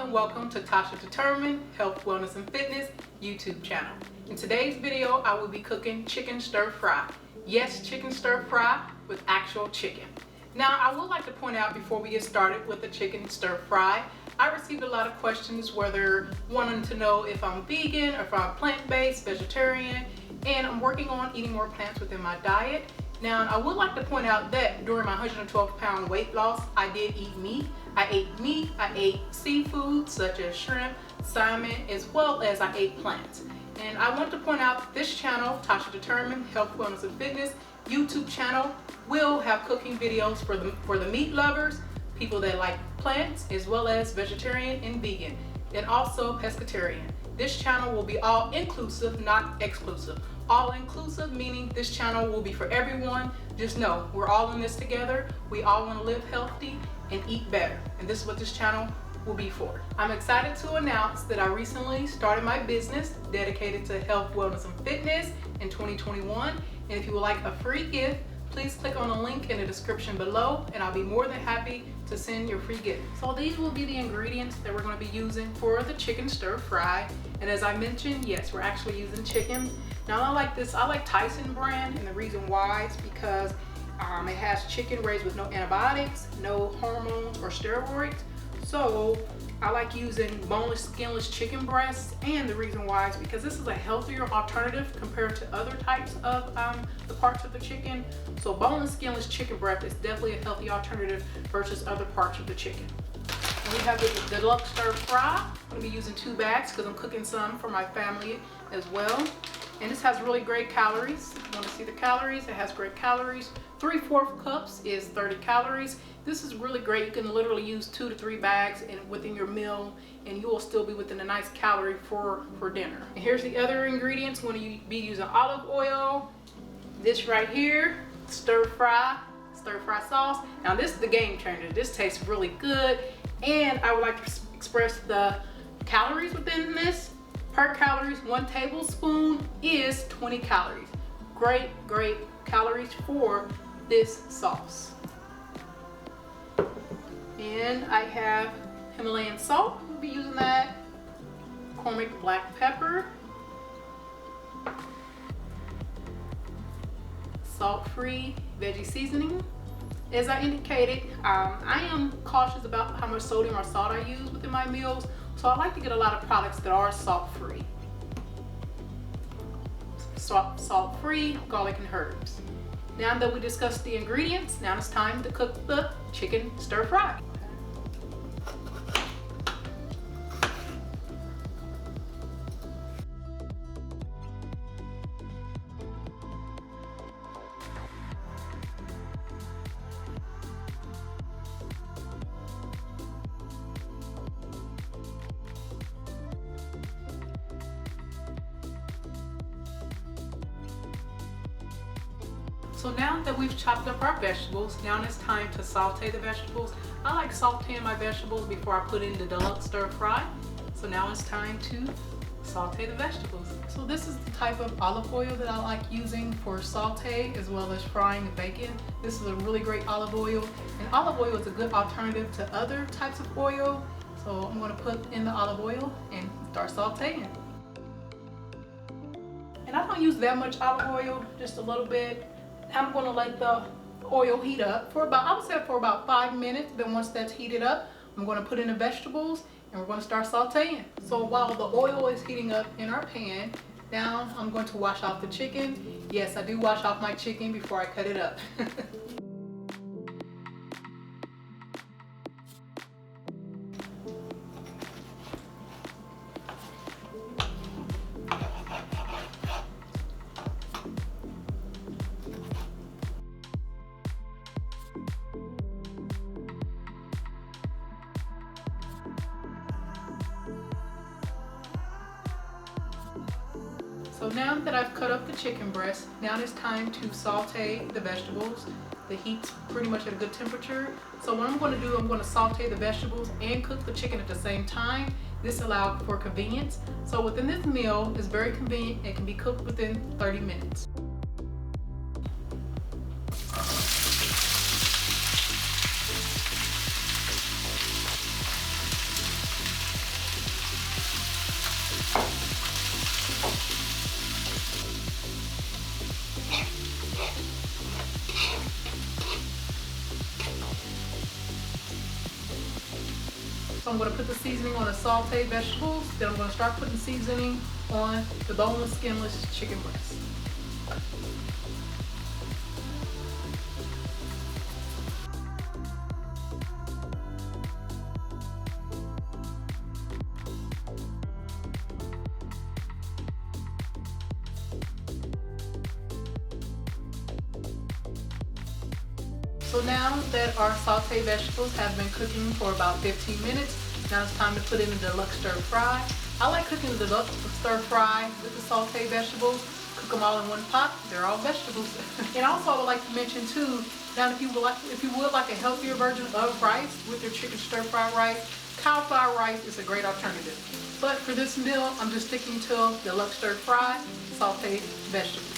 and welcome to Tasha Determined Health, Wellness, and Fitness YouTube channel. In today's video, I will be cooking chicken stir fry. Yes, chicken stir fry with actual chicken. Now, I would like to point out before we get started with the chicken stir fry, I received a lot of questions whether wanting to know if I'm vegan or if I'm plant-based, vegetarian, and I'm working on eating more plants within my diet. Now, I would like to point out that during my 112-pound weight loss, I did eat meat. I ate meat, I ate seafood such as shrimp, salmon, as well as I ate plants. And I want to point out that this channel, Tasha Determined Health, Wellness, and Fitness YouTube channel, will have cooking videos for the meat lovers, people that like plants, as well as vegetarian and vegan, and also pescatarian. This channel will be all inclusive, not exclusive. All inclusive meaning this channel will be for everyone. Just know we're all in this together. We all want to live healthy and eat better, and this is what this channel will be for. I'm excited to announce that I recently started my business dedicated to health, wellness, and fitness in 2021. And if you would like a free gift, please click on the link in the description below, and I'll be more than happy to send your free gift. So these will be the ingredients that we're going to be using for the chicken stir fry. And as I mentioned, yes, we're actually using chicken. Now I like Tyson brand, and the reason why is because it has chicken raised with no antibiotics, no hormones or steroids. So I like using boneless, skinless chicken breasts, and the reason why is because this is a healthier alternative compared to other types of the parts of the chicken. So boneless, skinless chicken breast is definitely a healthy alternative versus other parts of the chicken. And we have the Deluxe stir fry. I'm going to be using 2 bags because I'm cooking some for my family as well. And this has really great calories. If you want to see the calories, it has great calories. 3/4 cups is 30 calories. This is really great. You can literally use 2 to 3 bags within your meal, and you will still be within a nice calorie for dinner. And here's the other ingredients. I'm going to be using olive oil. This right here, stir fry sauce. Now this is the game changer. This tastes really good, and I would like to express the calories within this. Per calories, 1 tablespoon is 20 calories. Great calories for this sauce. And I have Himalayan salt. We'll be using that. McCormick black pepper. Salt-free veggie seasoning. As I indicated, I am cautious about how much sodium or salt I use within my meals. So I like to get a lot of products that are salt-free. Salt-free, garlic and herbs. Now that we discussed the ingredients, now it's time to cook the chicken stir fry. So now that we've chopped up our vegetables, now it's time to saute the vegetables. I like sauteing my vegetables before I put in the Deluxe stir fry. So now it's time to saute the vegetables. So this is the type of olive oil that I like using for saute as well as frying the bacon. This is a really great olive oil, and olive oil is a good alternative to other types of oil. So I'm going to put in the olive oil and start sauteing. And I don't use that much olive oil, just a little bit. I'm going to let the oil heat up for about 5 minutes. Then once that's heated up, I'm going to put in the vegetables and we're going to start sauteing. So while the oil is heating up in our pan, now I'm going to wash off the chicken. Yes, I do wash off my chicken before I cut it up. So now that I've cut up the chicken breast, now it's time to saute the vegetables. The heat's pretty much at a good temperature. So what I'm going to do, I'm going to saute the vegetables and cook the chicken at the same time. This allows for convenience. So within this meal, it's very convenient. It can be cooked within 30 minutes. So I'm going to put the seasoning on the sauteed vegetables. Then I'm going to start putting seasoning on the boneless, skinless chicken breast. So now that our sauteed vegetables have been cooking for about 15 minutes, now it's time to put in the deluxe stir fry. I like cooking the deluxe stir fry with the sauteed vegetables. Cook them all in one pot. They're all vegetables. And also I would like to mention too, now if you would like a healthier version of rice with your chicken stir fry rice, cauliflower rice is a great alternative. But for this meal, I'm just sticking to deluxe stir fry, sauteed vegetables.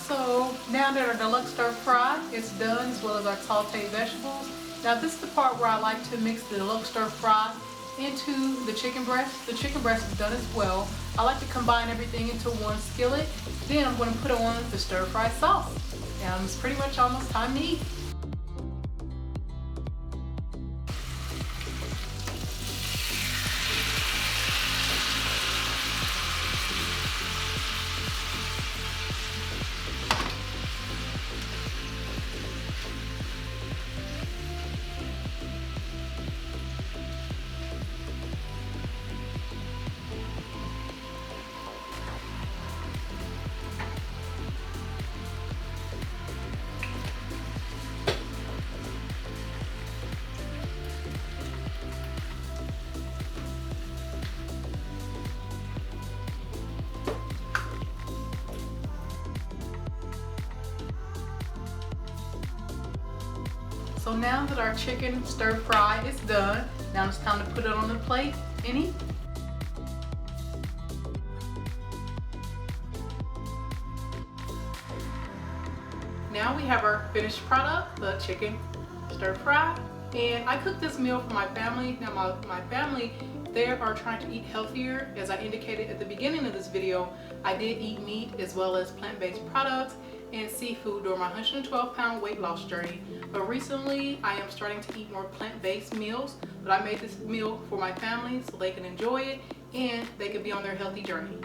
So now that our deluxe stir fry is done, as well as our sauteed vegetables, now this is the part where I like to mix the deluxe stir fry into the chicken breast. The chicken breast is done as well. I like to combine everything into one skillet. Then I'm going to put on the stir fry sauce. Now it's pretty much almost time to eat. So now that our chicken stir fry is done, now it's time to put it on the plate and eat. Now we have our finished product, the chicken stir fry. And I cooked this meal for my family. Now my family, they are trying to eat healthier. As I indicated at the beginning of this video, I did eat meat as well as plant-based products and seafood during my 112-pound weight loss journey. But recently I am starting to eat more plant-based meals. But I made this meal for my family so they can enjoy it and they can be on their healthy journey.